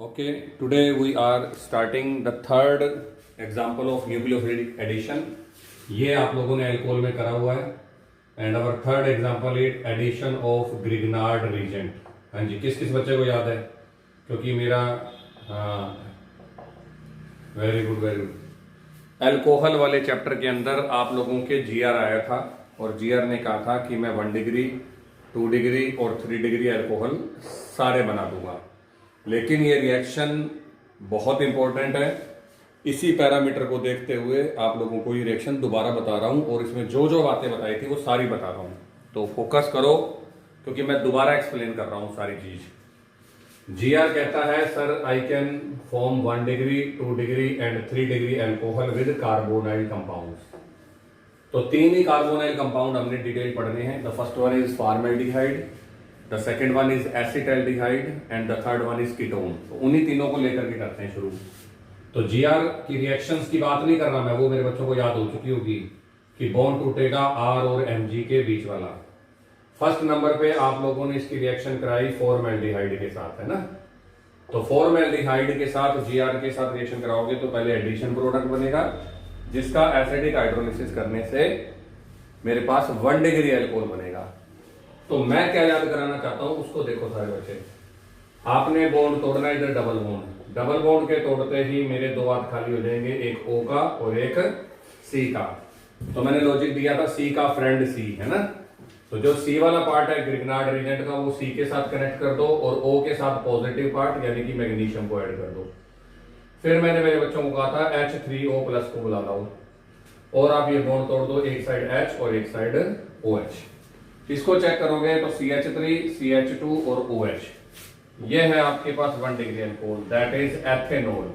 Okay, today we are starting the third example of nucleophilic addition. ये आप लोगों ने अल्कोहल में करा हुआ है and our third example is addition of Grignard reagent. हाँ जी, किस किस बच्चे को याद है? क्योंकि मेरा very good very good. Alcohol वाले चैप्टर के अंदर आप लोगों के जीआर आया था और जीआर ने कहा था कि मैं 1 डिग्री 2 डिग्री और 3 डिग्री अल्कोहल सारे बना दूंगा. लेकिन ये रिएक्शन बहुत इंपॉर्टेंट है. इसी पैरामीटर को देखते हुए आप लोगों को ये रिएक्शन दोबारा बता रहा हूं और इसमें जो जो बातें बताई थी वो सारी बता रहा हूं. तो फोकस करो क्योंकि मैं दोबारा एक्सप्लेन कर रहा हूं सारी चीज. जीआर कहता है sir I can form 1 degree 2 degree and 3 degree alcohol with carbonyl compounds. तो 3 ही कार्बोनाइल कंपाउंड हमने डिटेल पढ़ने हैं. The first one is formaldehyde, the second one is acetaldehyde and the third one is ketone. तो उन्हीं तीनों को लेकर के करते हैं शुरू. तो जीआर की रिएक्शंस की बात नहीं कर रहा मैं, वो मेरे बच्चों को याद हो चुकी होगी कि बॉन्ड टूटेगा आर और एमजी के बीच वाला. फर्स्ट नंबर पे आप लोगों ने इसकी रिएक्शन कराई फॉर्मेल्डिहाइड के साथ, है ना. तो फॉर्मेल्डिहाइड के साथ जीआर के साथ रिएक्शन कराओगे तो पहले एडिशन प्रोडक्ट बनेगा जिसका एसिडिक हाइड्रोलिसिस करने से मेरे पास 1 डिग्री अल्कोहल बनेगा. तो मैं क्या याद कराना चाहता हूं उसको देखो सारे बच्चे. आपने बॉन्ड तोड़ना है इधर डबल बॉन्ड. डबल बॉन्ड के तोड़ते ही मेरे दो हाथ खाली हो जाएंगे, एक O का और एक C का. तो मैंने लॉजिक दिया था C का फ्रेंड C, है ना. तो जो C वाला पार्ट है ग्रिग्नार्ड रीजेंट का वो C के साथ कनेक्ट कर दो और O के साथ पॉजिटिव पार्ट यानी कि मैग्नीशियम को ऐड कर दो. फिर मैंने मेरे बच्चों को कहा था H3O प्लस को बुला लाओ और आप ये बॉन्ड तोड़ दो, एक साइड H और एक साइड OH. इसको चेक करोगे तो CH3 CH2 और OH ये है आपके पास 1 degree alcohol, that is ethanol.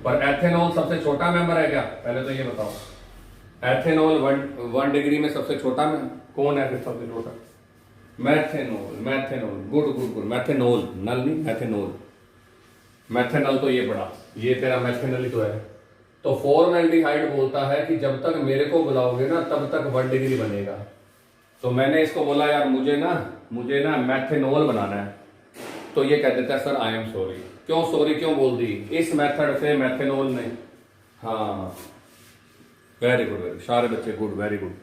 पर एथेनॉल सबसे छोटा मेंबर है क्या? पहले तो ये बताओ. एथेनॉल 1 डिग्री में सबसे छोटा में कौन है? फिर सबसे छोटा methanol. Methanol good good good. Methanol नल नहीं, मैथेनॉल. मैथेनॉल तो ये बड़ा, ये तेरा मैथेनॉल ही तो है. तो फॉर्मेल्डिहाइड बोलता है कि जब तक मेरे को बुलाओगे ना तब तक 1 डिग्री बनेगा. तो मैंने इसको बोला यार मुझे ना मैथेनॉल बनाना है. तो ये कह देता है सर आई एम सॉरी. क्यों सॉरी क्यों बोल दी? इस मेथड से मैथेनॉल ने, हाँ वेरी गुड वेरी, सारे बच्चे good very good.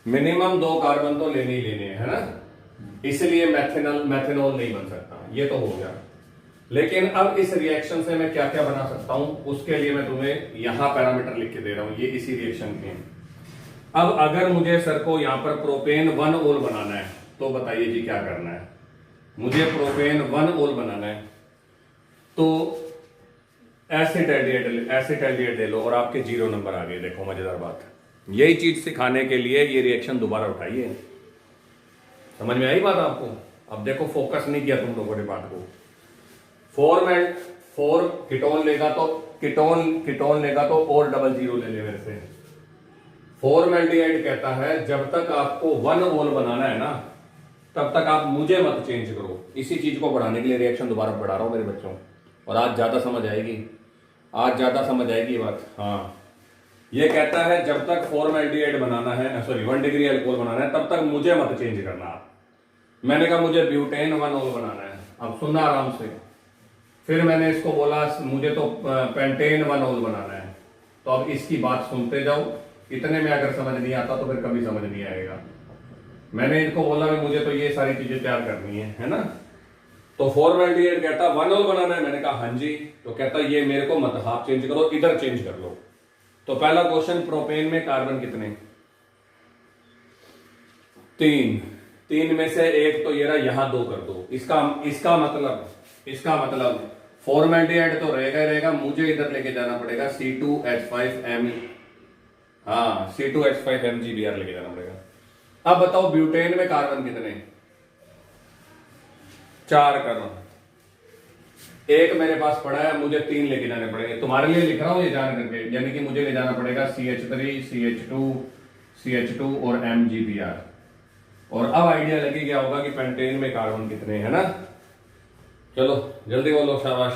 Minimum 2 carbon तो लेने ही लेने हैं, है ना. इसलिए मैथेनॉल नहीं बन सकता. ये तो हो गया. लेकिन अब इस रिएक्शन से मैं क्या क्या बना सकता हूं उसके लिए मैं तुम्हें यहां पैरामीटर लिख के दे रहा हूं. ये इसी रिएक्शन के हैं. अब अगर मुझे सर को यहां पर प्रोपेन 1 ओल बनाना है तो बताइए जी क्या करना है. मुझे प्रोपेन 1 ओल बनाना है तो एसिटाल्डिहाइड ले लो और आपके 0 नंबर आ गए. देखो मजेदार बात, यही चीज सिखाने के लिए ये रिएक्शन दोबारा उठाइए. समझ में आई बात आपको? अब देखो फोकस नहीं किया तुम लोगों ने बात को. फोर कीटोन लेगा तो कीटोन लेगा तो और डबल 0 ले ले मेरे से. फॉर्मेल्डिहाइड कहता है जब तक आपको 1 ओल बनाना है ना तब तक आप मुझे मत चेंज करो. इसी चीज को बढ़ाने के लिए रिएक्शन दोबारा बढ़ा रहा हूं मेरे बच्चों. और आज ज्यादा समझ आएगी, आज ज्यादा समझ आएगी बात. हाँ, ये कहता है जब तक फॉर्मेल्डिहाइड बनाना है, सॉरी 1 डिग्री अल्कोहल बनाना है तब तक मुझे मत चेंज करना. मैंने कहा मुझे ब्यूटेन 1 ओल बनाना है. अब सुनना आराम से. फिर मैंने इसको बोला मुझे तो पेंटेन 1 ओल बनाना है. तो अब इसकी बात सुनते जाओ. इतने में अगर समझ नहीं आता तो फिर कभी समझ नहीं आएगा. मैंने इनको बोला कि मुझे तो ये सारी चीजें तैयार करनी है ना. तो फॉर्मेल्डिहाइड कहता 1 ओल बनाना है. मैंने कहा हाँ जी. तो कहता ये मेरे को मत हाफ चेंज करो, इधर चेंज कर लो. तो पहला क्वेश्चन, प्रोपेन में कार्बन कितने? 3 में से एक तो ये रहा, यहां 2 कर दो. इसका मतलब फॉर्मेल्डिहाइड तो रहेगा ही रहेगा. मुझे इधर लेके जाना पड़ेगा C2H5M, हाँ C2H5MgBr लेके जाना पड़ेगा. अब बताओ ब्यूटेन में कार्बन कितने? 4 कार्बन. एक मेरे पास पड़ा है, मुझे 3 लेके जाने पड़ेंगे. तुम्हारे लिए लिख रहा हूं ये जान करके, यानी कि मुझे ले जाना पड़ेगा CH3 CH2 और MgBr. और अब आइडिया लगे गया होगा कि पेंटेन में कार्बन कितने, है ना. चलो जल्दी बोलो, शाबाश.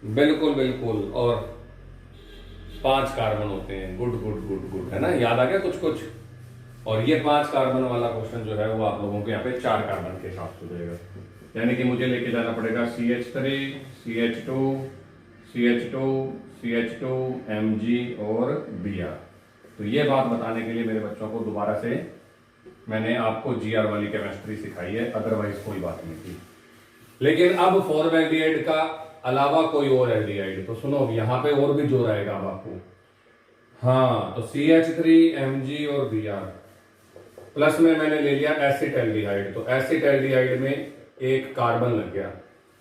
बिल्कुल बिल्कुल. और 5 कार्बन होते हैं. गुड गुड गुड गुड, है ना. याद आ गया कुछ कुछ. और ये 5 कार्बन वाला क्वेश्चन जो है वो आप लोगों के यहाँ पे 4 कार्बन के साथ हो जाएगा. यानी कि मुझे लेके जाना पड़ेगा CH3, CH2, CH2, CH2, Mg और Br। तो ये बात बताने के लिए मेरे बच्चों को दोबारा से मैंने आपको Gr वाली केमिस्ट्री सिखाई है, अदरवाइज कोई बात नहीं थी। लेकिन अब फॉर्मल्डिहाइड का अलावा कोई और एल्डिहाइड, तो सुनो यहाँ पे और भी जोर आएगा अब आपको। हाँ, तो CH3, Mg और Br प्लस में मैंने ले लिया एसिटाल्डिहाइड, तो एसिटाल्डिहाइड में एक कार्बन लग गया।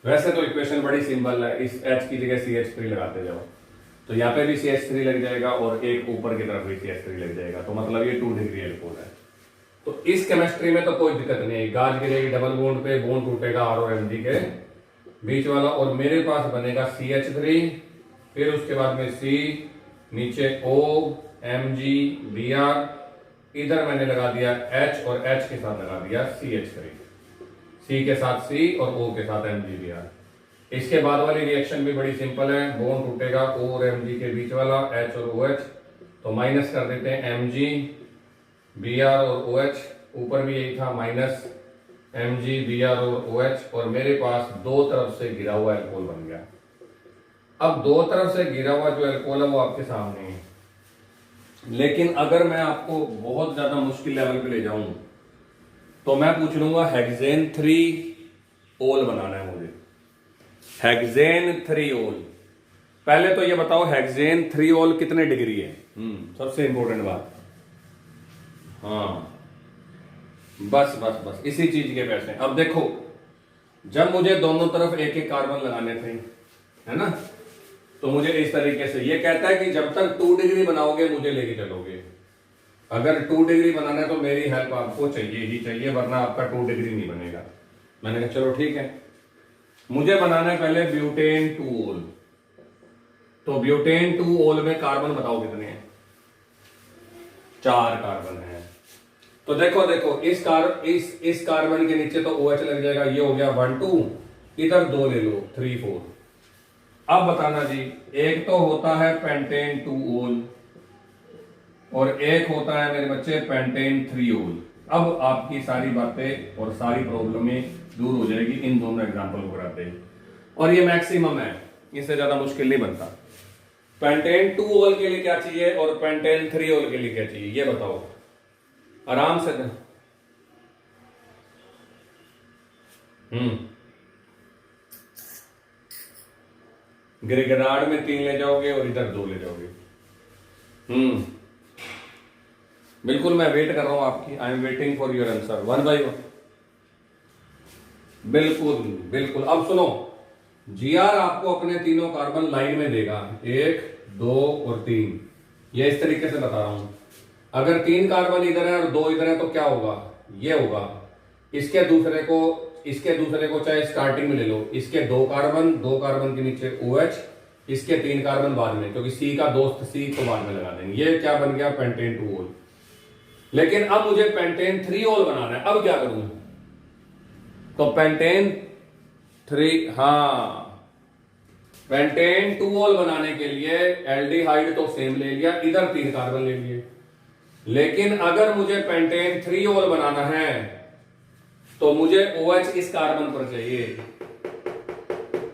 वैसे तो इक्वेशन बड़ी सिंपल है, इस H की जगह CH3 लगाते जाओ, तो यहाँ पे भी CH3 लग जाएगा और एक ऊपर की तरफ भी CH3 लग जाएगा, तो मतलब ये 2 डिग्री एल्कोहल है। तो इस केमिस्ट्री में तो कोई दिक्कत नहीं है, गाज गिरेगी डबल बॉन्ड पे, बॉन्ड टूटेगा R और Mg के बीच वाला, और मेरे पास बनेगा CH3, फिर उसके बाद में C, नीचे O, Mg, Br, इधर मैंने लगा दिया H और H के साथ लगा दिया CH3, C के साथ C और O के साथ MgBr। इसके बाद वाली रिएक्शन भी बड़ी सिंपल है, बॉन्ड टूटेगा O और Mg के बीच वाला, H और OH, तो माइनस कर देते हैं Mg, Br और OH, ऊपर भी यही था माइनस Mg, Br और OH, और मेरे पास दो तरफ से गिरा हुआ एल्कोहल बन गया। अब दो तरफ से गिरा हुआ जो एल्कोहल है वो आपके सामने है, लेकिन अगर मैं आपको बहुत ज्यादा मुश्किल लेवल पे ले जाऊं तो मैं पूछ लूंगा हेक्सेन 3 ओल बनाना है मुझे, हेक्सेन 3 ओल। पहले तो ये बताओ हेक्सेन 3 ओल कितने डिग्री है, सबसे इंपॉर्टेंट बात। हाँ, बस बस बस इसी चीज के पैसे। अब देखो, जब मुझे दोनों तरफ एक एक कार्बन लगाने थे, है ना, तो मुझे इस तरीके से ये कहता है कि जब तक 2 डिग्री बनाओगे मुझे लेके चलोगे। अगर 2 डिग्री बनाना है तो मेरी हेल्प आपको चाहिए ही चाहिए, वरना आपका 2 डिग्री नहीं बनेगा। मैंने कहा चलो ठीक है, मुझे बनाना है पहले ब्यूटेन 2 ओल। तो ब्यूटेन 2 ओल में कार्बन बताओ कितने हैं? 4 कार्बन है। तो देखो देखो, इस कार्बन के नीचे तो OH लग जाएगा, ये हो गया 1 2, इधर 2 ले लो 3 4। अब बताना जी, एक तो होता है पेंटेन 2 ओल और एक होता है मेरे बच्चे पेंटेन 3 ओल। अब आपकी सारी बातें और सारी प्रॉब्लमें दूर हो जाएगी इन दोनों एग्जांपल को कराते हैं, और ये मैक्सिमम है, इससे ज्यादा मुश्किल नहीं बनता। पेंटेन 2 ओल के लिए क्या चाहिए और पेंटेन 3 ओल के लिए क्या चाहिए, ये बताओ आराम से। गिरगिराड़ में 3 ले जाओगे और इधर 2 ले जाओगे। बिल्कुल, मैं वेट कर रहा हूं आपकी, I am waiting for your answer 1 by 1। बिल्कुल बिल्कुल। अब सुनो, Gr आपको अपने तीनों कार्बन लाइन में देगा, 1 2 और 3। ये इस तरीके से बता रहा हूं, अगर 3 कार्बन इधर है और 2 इधर है तो क्या होगा, ये होगा। इसके दूसरे को चाहे स्टार्टिंग में ले लो, इसके 2 कार्बन के नीचे OH, इसके 3 कार्बन बाद में, क्योंकि C का दोस्त C को बाद में लगा देंगे। ये क्या बन गया, पेंटेन 2 ओल। लेकिन अब मुझे पेंटेन 3 ओल बनाना है, अब क्या करूं? तो पेंटेन 3, हाँ, पेंटेन 2 ओल बनाने के लिए एल्डिहाइड तो सेम ले लिया, इधर 3 कार्बन ले लिए। लेकिन अगर मुझे पेंटेन 3 ओल बनाना है तो मुझे OH इस कार्बन पर चाहिए,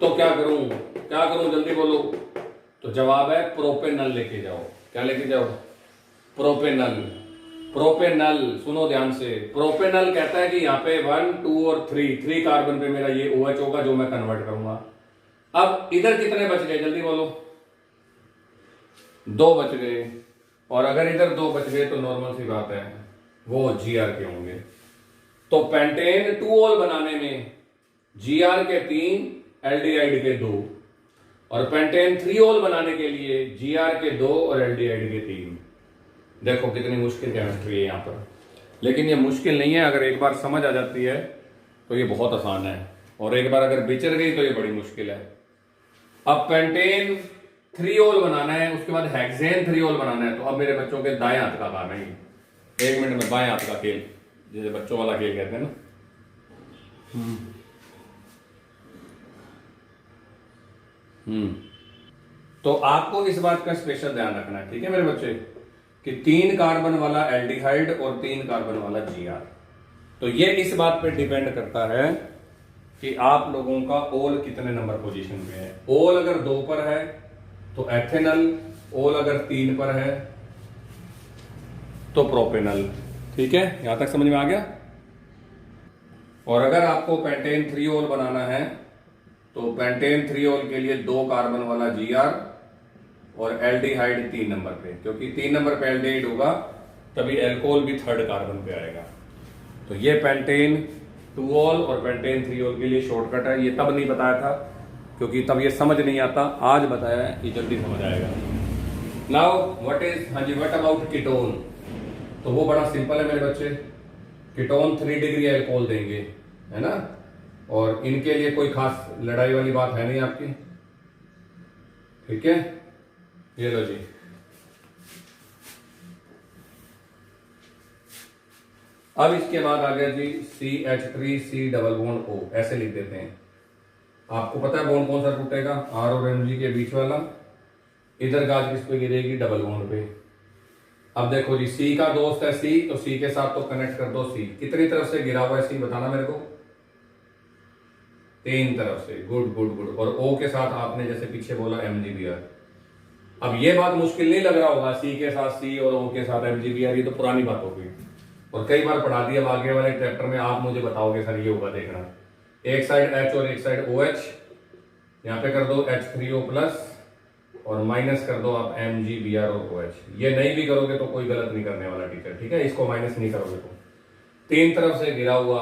तो क्या करूं जल्दी बोलो। तो जवाब है प्रोपेनल लेके जाओ। क्या लेके जाओ? प्रोपेनल। सुनो ध्यान से, प्रोपेनल कहता है कि यहाँ पे 1 2 और 3 कार्बन पे मेरा ये OH होगा जो मैं कन्वर्ट करूंगा। अब इधर कितने बच गए, जल्दी बोलो। 2 बच गए, और अगर इधर 2 बच गए तो नॉर्मल सी बात है वो Gr के होंगे। तो पेंटेन 2 ओल बनाने में Gr के 3, एल्डिहाइड के 2, और पेंटेन 3 ओल बनाने के लिए Gr के 2 और एल्डिहाइड के 3। देखो कितनी मुश्किल केमिस्ट्री है यहाँ पर, लेकिन ये मुश्किल नहीं है। अगर एक बार समझ आ जाती है तो ये बहुत आसान है, और एक बार अगर बिचर गई तो ये बड़ी मुश्किल है। अब पेंटेन 3 ओल बनाना है, उसके बाद हेक्सेन 3 ओल बनाना है। तो अब मेरे बच्चों के दाएं हाथ का काम है, 1 मिनट में बाएं हाथ का खेल, जैसे बच्चों वाला खेल कहते हैं ना। तो आपको इस बात का स्पेशल ध्यान रखना है, ठीक है मेरे बच्चे, कि 3 कार्बन वाला एल्डिहाइड और 3 कार्बन वाला Gr। तो ये इस बात पे डिपेंड करता है कि आप लोगों का ओल कितने नंबर पोजीशन पे है। ओल अगर 2 पर है तो एथेनल, ओल अगर 3 पर है तो प्रोपेनल। ठीक है, यहां तक समझ में आ गया। और अगर आपको पेंटेन 3 ओल बनाना है तो पेंटेन 3 ओल के लिए 2 कार्बन वाला Gr और एल्डिहाइड 3 नंबर पे, क्योंकि 3 नंबर पे एल्डिहाइड होगा तभी एल्कोहल भी 3rd कार्बन पे आएगा। तो ये पेंटेन 2 ओल और पेंटेन 3 ओल के लिए शॉर्टकट है। ये तब नहीं बताया था क्योंकि तब ये समझ नहीं आता, आज बताया है, ये जल्दी समझ आएगा। Now what about ketone. तो वो बड़ा सिंपल है मेरे बच्चे। कीटोन 3 डिग्री अल्कोहल देंगे, है ना, और इनके लिए कोई खास लड़ाई वाली बात है नहीं आपकी। ठीक है, ये लो जी। अब इसके बाद आ गया जी CH3C डबल बॉन्ड O, ऐसे लिख देते हैं। आपको पता है बॉन्ड कौन सा टूटेगा, R और Mg के बीच वाला। इधर गाज किस पे गिरेगी, डबल बॉन्ड पे। अब देखो जी, C का दोस्त है C, तो C के साथ तो कनेक्ट कर दो C। कितनी तरफ से गिरा हुआ है C बताना मेरे को, 3 तरफ से। Good good good. और O के साथ आपने जैसे पीछे बोला MgBr। अब ये बात मुश्किल नहीं लग रहा होगा, C के साथ C और O के साथ MgBr, ये तो पुरानी बात हो गई और कई बार पढ़ा दी। अब आगे वाले चैप्टर में आप मुझे बताओगे सर ये होगा, देखना। एक साइड H और एक साइड OH, यहाँ पे कर दो H3O प्लस और माइनस कर दो आप MgBr और OH। ये नहीं भी करोगे तो कोई गलत नहीं करने वाला टीचर, ठीक है, इसको माइनस नहीं करोगे तो। 3 तरफ से गिरा हुआ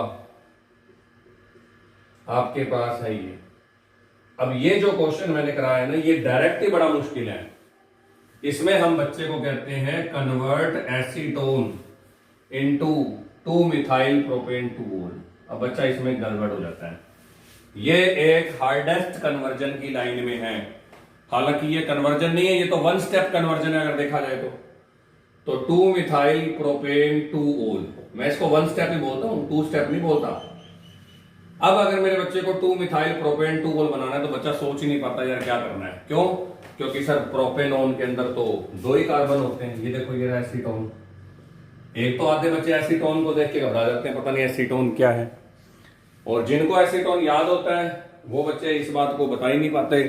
आपके पास है ये। अब ये जो क्वेश्चन मैंने कराया है ना, ये डायरेक्ट ही बड़ा मुश्किल है। इसमें हम बच्चे को कहते हैं convert acetone into 2 methyl propane 2 ओल। अब बच्चा इसमें गड़बड़ हो जाता है। ये एक हार्डेस्ट कन्वर्जन की लाइन में है। हालांकि ये कन्वर्जन नहीं है, ये तो 1 स्टेप कन्वर्जन है अगर देखा जाए तो 2 मिथाइल प्रोपेन 2 ओल। मैं इसको 1 स्टेप ही बोलता हूं, 2 स्टेप नहीं बोलता। अब अगर मेरे बच्चे को 2 मिथाइल प्रोपेन 2 ओल बनाना है तो बच्चा सोच ही नहीं पाता यार क्या करना है। क्यों? क्योंकि सर प्रोपेनोन के अंदर तो 2 ही कार्बन होते हैं। ये देखो, ये एसीटोन। एक तो आधे बच्चे एसीटोन को देख के घबरा जाते हैं, पता नहीं एसीटोन क्या है। और जिनको एसीटोन याद होता है वो बच्चे इस बात को बता ही नहीं पाते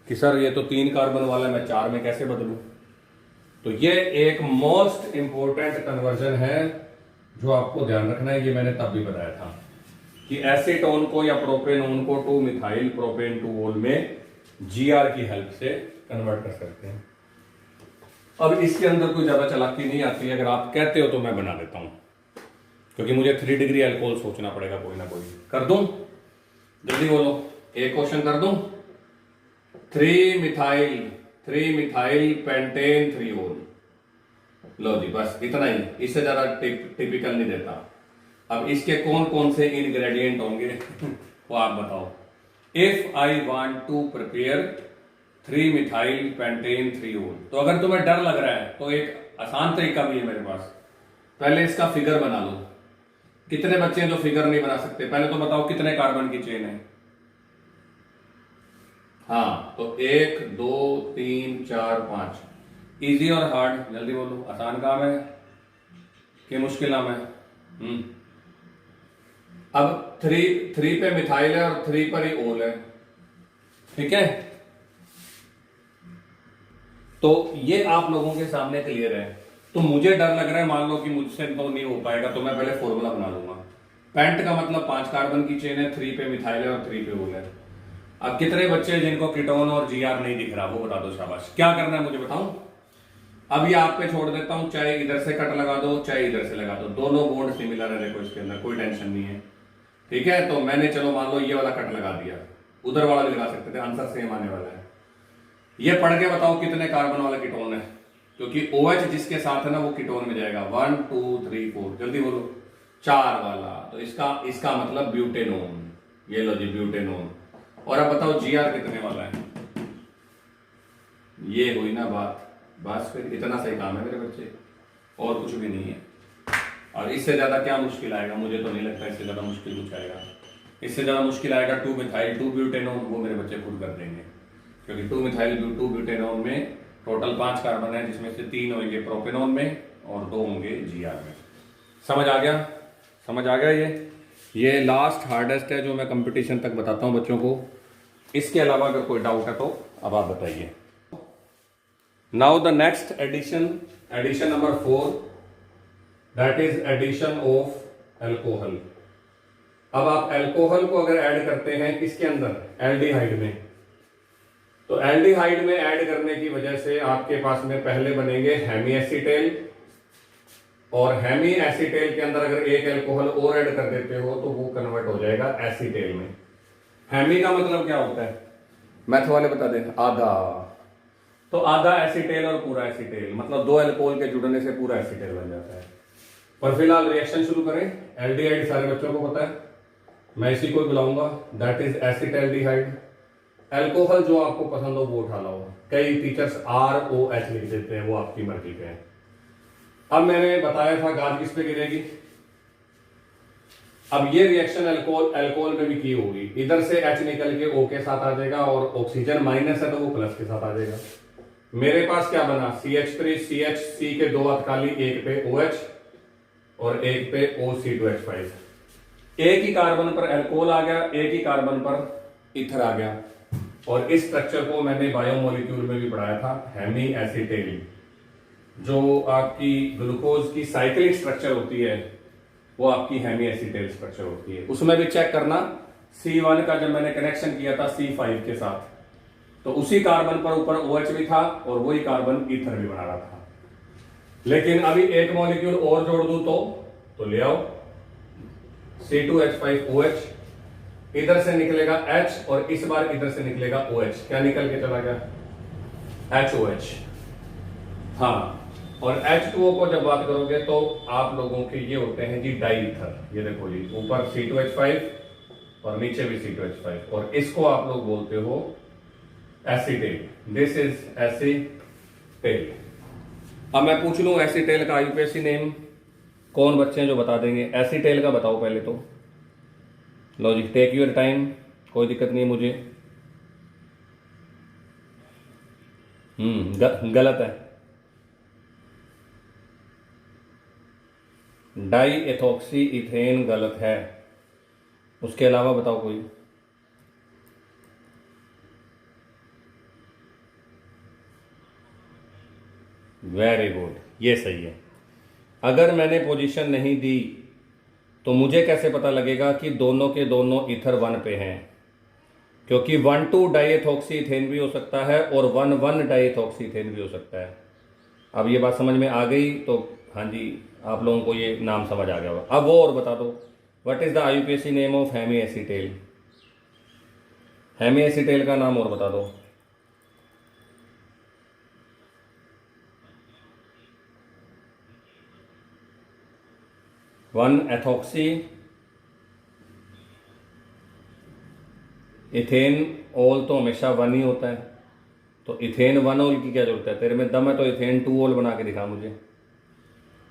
कि सर ये तो 3 कार्बन वाला, मैं 4 में कैसे बदलूं। तो ये एक मोस्ट इंपॉर्टेंट कन्वर्जन है जो आपको ध्यान रखना है। ये मैंने तब भी बताया था कि एसीटोन को या प्रोपेनोन को 2 मिथाइल प्रोपेन 2 ओल में Gr की हेल्प से कन्वर्ट कर सकते हैं। अब इसके अंदर कोई ज्यादा चालाकी नहीं आती है। अगर आप कहते हो तो मैं बना देता हूं, क्योंकि मुझे 3 डिग्री अल्कोहल सोचना पड़ेगा कोई ना कोई। कर दूं, जल्दी बोलो, एक क्वेश्चन कर दूं। 3 मिथाइल पेंटेन 3 ओल। लो जी, बस इतना ही, इससे ज्यादा टिपिकल नहीं देता। अब इसके कौन कौन से इंग्रेडिएंट होंगे वो आप बताओ। If I want to prepare 3 methyl pentane 3 ol, तो अगर तुम्हें डर लग रहा है तो एक आसान तरीका भी है मेरे पास। पहले इसका फिगर बना लो। कितने बच्चे हैं जो फिगर नहीं बना सकते? पहले तो बताओ कितने कार्बन की चेन है। हाँ, तो 1 2 3 4 5। इजी और हार्ड, जल्दी बोलो। आसान काम है कि मुश्किल नाम है? अब 3 पे मिथाइल है और 3 पर ही ओल है, ठीक है। तो ये आप लोगों के सामने क्लियर है। तो मुझे डर लग रहा है, मान लो कि मुझसे तो नहीं हो पाएगा, तो मैं पहले फॉर्मूला बना लूंगा। पेंट का मतलब 5 कार्बन की चेन है, 3 पे मिथाइल है और 3 पे ओल है। अब कितने बच्चे हैं जिनको कीटोन और Gr नहीं दिख रहा, वो बता दो, शाबाश। क्या करना है मुझे बताऊं? अब ये आप पे छोड़ देता हूं, चाहे इधर से कट लगा दो चाहे इधर से लगा दो, दोनों बॉन्ड सिमिलर है। देखो इसके अंदर कोई टेंशन नहीं है, ठीक है। तो मैंने चलो मान लो ये वाला कट लगा दिया, उधर वाला भी लगा सकते थे, आंसर सेम आने वाला है। ये पढ़ के बताओ कितने कार्बन वाला कीटोन है, क्योंकि OH जिसके साथ है ना वो कीटोन में जाएगा। 1 2 3 4, जल्दी बोलो। 4 वाला, तो इसका मतलब ब्यूटेनोन। ये लो जी, ब्यूटेनोन। और अब बताओ Gr कितने वाला है? ये हुई ना बात, बस फिर इतना सही काम है मेरे बच्चे, और कुछ भी नहीं है। और इससे ज्यादा क्या मुश्किल आएगा? मुझे तो नहीं लगता इससे ज्यादा मुश्किल कुछ आएगा। इससे ज्यादा मुश्किल आएगा 2 मिथाइल 2 ब्यूटेनोन, वो मेरे बच्चे खुद कर देंगे, क्योंकि 2 मिथाइल 2 ब्यूटेनोन में टोटल 5 कार्बन है, जिसमें से 3 होंगे प्रोपेनोन में और 2 होंगे Gr में। समझ आ गया? समझ आ गया ये? ये लास्ट हार्डेस्ट है जो मैं कंपटीशन तक बताता हूँ बच्चों को। इसके अलावा अगर कोई डाउट है तो अब आप बताइए। Now the next addition, addition number 4, that is addition of alcohol. अब आप एल्कोहल को अगर ऐड करते हैं किसके अंदर, एल्डिहाइड में, तो एल्डिहाइड में ऐड करने की वजह से आपके पास में पहले बनेंगे हेमी एसीटेल, और हेमी एसीटेल के अंदर अगर एक एल्कोहल और ऐड कर देते हो तो वो कन्वर्ट हो जाएगा एसीटेल में। हेमी का मतलब क्या होता है, मैथ वाले बता दें, आधा। तो आधा एसीटेल और पूरा एसीटेल, मतलब दो एल्कोहल के जुड़ने से पूरा एसीटेल बन जाता है। पर फिलहाल रिएक्शन शुरू करें। एल्डिहाइड सारे बच्चों को पता है, मैं इसी को बुलाऊंगा, दैट इज एसिटाल्डिहाइड। एल्कोहल जो आपको पसंद हो वो उठा लाओ, कई टीचर्स ROH लिख देते हैं, वो आपकी मर्जी पे है। अब मैंने बताया था गाज किस पे गिरेगी। अब ये रिएक्शन अल्कोहल में भी की होगी, इधर से H निकल के O के साथ आ जाएगा, और ऑक्सीजन माइनस है तो वो प्लस के साथ आ जाएगा। मेरे पास क्या बना, CH3CH, C के दो अतकाली, एक पे OH और एक पे OC2H5। एक ही कार्बन पर अल्कोहल आ गया, एक ही कार्बन पर ईथर आ गया। और इस स्ट्रक्चर को मैंने बायोमोलिक्यूल में भी पढ़ाया था, हेमी एसीटेल। जो आपकी ग्लूकोज की साइक्लिक स्ट्रक्चर होती है वो आपकी हेमी एसीटेल स्ट्रक्चर होती है। उसमें भी चेक करना, C1 का जब मैंने कनेक्शन किया था C5 के साथ, तो उसी कार्बन पर ऊपर OH भी था और वही कार्बन ईथर भी बना रहा था। लेकिन अभी एक मॉलिक्यूल और जोड़ दूं तो ले आओ, C2H5OH, इधर से निकलेगा H और इस बार इधर से निकलेगा OH। क्या निकल के चला गया, HOH। हाँ, और H2O को जब बात करोगे तो आप लोगों के ये होते हैं जी डाईईथर। ये देखो जी, ऊपर C2H5 और नीचे भी C2H5, और इसको आप लोग बोलते हो एसीटेल। This is acetal. अब मैं पूछ लूं एसीटेल का IUPAC नेम, कौन बच्चे हैं जो बता देंगे? एसीटेल का बताओ पहले तो। लो जी, टेक योर टाइम, कोई दिक्कत नहीं मुझे। गलत है, डाई एथॉक्सी इथेन गलत है। उसके अलावा बताओ कोई। वेरी गुड, ये सही है। अगर मैंने पोजीशन नहीं दी तो मुझे कैसे पता लगेगा कि दोनों के दोनों ईथर 1 पे हैं? क्योंकि 1,2 डाईएथॉक्सी इथेन भी हो सकता है और 1,1 डाईएथॉक्सी इथेन भी हो सकता है। अब ये बात समझ में आ गई तो हाँ जी, आप लोगों को ये नाम समझ आ गया होगा। अब वो और बता दो, what is the IUPAC name of hemiacetal? Hemiacetal का नाम और बता दो। वन एथॉक्सी इथेन ओल तो हमेशा 1 ही होता है, तो इथेन 1 ओल की क्या जरूरत है? तेरे में दम है तो इथेन 2 ओल बना के दिखा मुझे।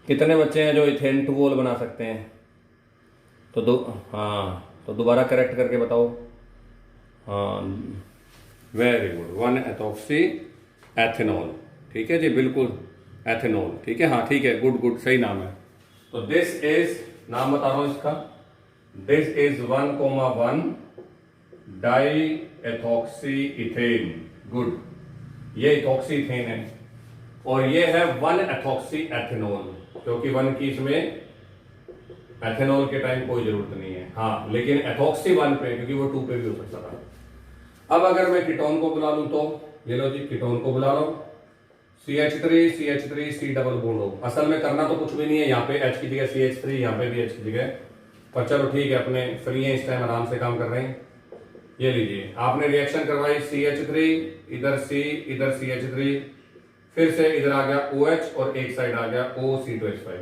कितने बच्चे हैं जो इथेन 2 ओल बना सकते हैं? तो हाँ, तो दोबारा करेक्ट करके बताओ। हाँ, वेरी गुड, 1 एथॉक्सी एथेनॉल। ठीक है जी, बिल्कुल एथेनॉल। ठीक है, हाँ ठीक है, गुड गुड, सही नाम है। तो दिस इज, नाम बता रहा हूं इसका, this is 1,1 di ethoxy ethane. Good, ये इथॉक्सी इथेन है, और ये है 1 एथॉक्सी एथेनॉल, क्योंकि 1 की इसमें एथेनॉल के टाइम कोई जरूरत नहीं है। हाँ, लेकिन एथॉक्सी 1 पे, क्योंकि वो 2 पे भी हो सकता था। अब अगर मैं कीटोन को बुला लूं तो ये लो जी, कीटोन को बुला लो, CH3 C डबल बॉन्ड हो। असल में करना तो कुछ भी नहीं है, यहाँ पे H की जगह CH3, यहाँ पे भी H की जगह, पर चलो ठीक है, अपने फ्री है इस टाइम, आराम से काम कर रहे हैं। ये लीजिए, आपने रिएक्शन करवाई, CH3 इधर C, इधर CH3, फिर से इधर आ गया OH और एक साइड आ गया OC2H5।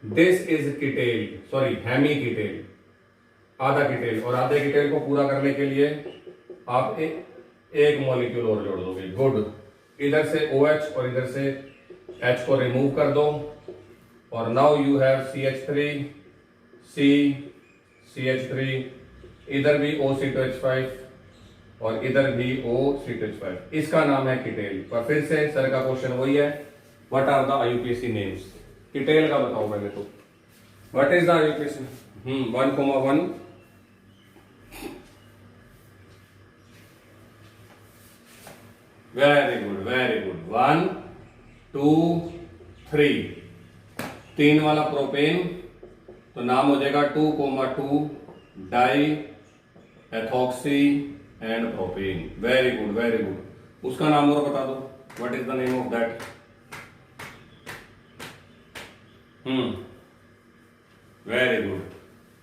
This is ketal, sorry hemiketal, आधा कीटेल। और आधे कीटेल को पूरा करने के लिए आप एक मॉलिक्यूल और जोड़ दोगे। गुड, इधर से OH और इधर से H को रिमूव कर दो, और now you have CH3 C CH3, इधर भी OC2H5 और इधर भी OC2H5। इसका नाम है कीटेल। पर फिर से सर का क्वेश्चन वही है, what are the IUPAC names? Ketal का बताओ पहले तो, what is the IUPAC? 1,1 very good very good 1 2 3 3 वाला प्रोपेन तो नाम हो जाएगा 2,2 di ethoxy and propane. Very good very good. उसका नाम और बता दो, what is the name of that? Very good,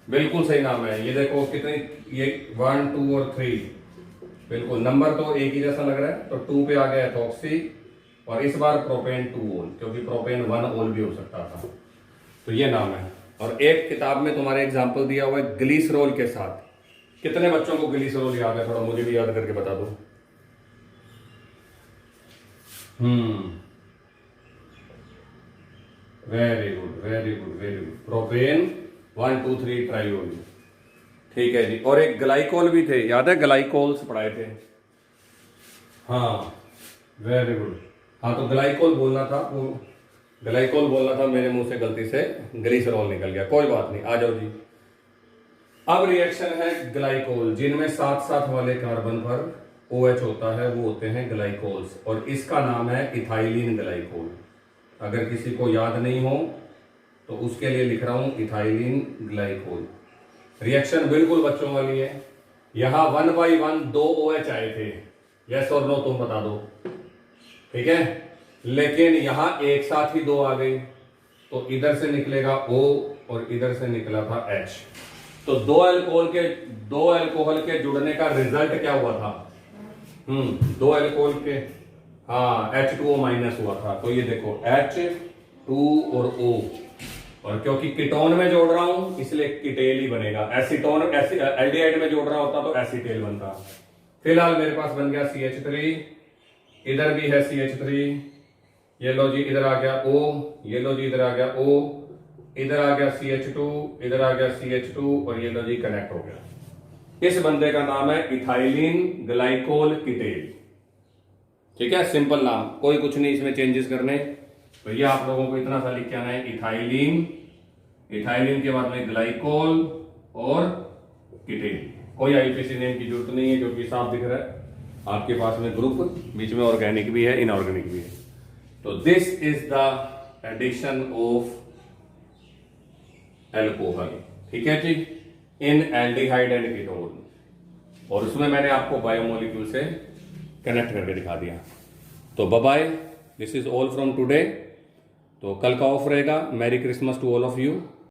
बिल्कुल सही नाम है। ये देखो कितने, ये 1 2 और 3 बिल्कुल नंबर तो एक ही जैसा लग रहा है। तो 2 पे आ गया एथॉक्सी और इस बार प्रोपेन 2 ओल, क्योंकि प्रोपेन 1 ओल भी हो सकता था। तो ये नाम है। और एक किताब में तुम्हारे एग्जाम्पल दिया हुआ है ग्लिसरॉल के साथ। कितने बच्चों को ग्लिसरॉल याद है? थोड़ा मुझे भी याद करके बता दो। Very good very good very good. Propane 1 2 3 triol, ठीक है जी। और एक ग्लाइकोल भी थे, याद है? ग्लाइकोल्स पढ़ाए थे। हाँ वेरी गुड। हाँ तो ग्लाइकोल बोलना था, वो ग्लाइकोल बोलना था, मेरे मुंह से गलती से ग्लिसरॉल निकल गया। कोई बात नहीं, आ जाओ जी। अब रिएक्शन है ग्लाइकोल, जिनमें साथ साथ वाले कार्बन पर OH होता है, वो होते हैं ग्लाइकोल्स। और इसका नाम है इथाइलिन ग्लाइकोल। अगर किसी को याद नहीं हो तो उसके लिए लिख रहा हूं इथाइलिन ग्लाइकोल। रिएक्शन बिल्कुल बच्चों वाली है। यहां 1 by 1 2 OH आए थे, यस और नो तुम बता दो, ठीक है। लेकिन यहां एक साथ ही 2 आ गए, तो इधर से निकलेगा O और इधर से निकला था H। तो दो अल्कोहल के जुड़ने का रिजल्ट क्या हुआ था? दो अल्कोहल के, हाँ H2O माइनस हुआ था। तो ये देखो H2 और O, और क्योंकि कीटोन में जोड़ रहा हूं इसलिए कीटेल ही बनेगा। एसीटोन एल्डिहाइड में जोड़ रहा होता तो एसीटेल बनता। फिलहाल मेरे पास बन गया CH3, इधर भी है CH3, ये लो जी इधर आ गया O, ये लो जी इधर आ गया O, इधर आ गया CH2, इधर आ गया CH2 और ये लो जी कनेक्ट हो गया। इस बंदे का नाम है इथाइलिन ग्लाइकोल कीटेल, ठीक है। सिंपल नाम, कोई कुछ नहीं इसमें चेंजेस करने। तो ये आप लोगों को इतना सा लिख के आना है इथाइलिन, इथाइलिन के बाद में ग्लाइकोल और कीटेल। कोई आईपीसी नेम की जरूरत नहीं है, जो कि साफ दिख रहा है आपके पास में ग्रुप, बीच में ऑर्गेनिक भी है इनऑर्गेनिक भी है। तो this is the addition of alcohol, ठीक है जी, इन एल्डिहाइड एंड कीटोन। और उसमें मैंने आपको बायोमोलिक्यूल से कनेक्ट करके दिखा दिया। तो bye bye, this is all from today. तो कल का ऑफ रहेगा। Merry Christmas to all of you.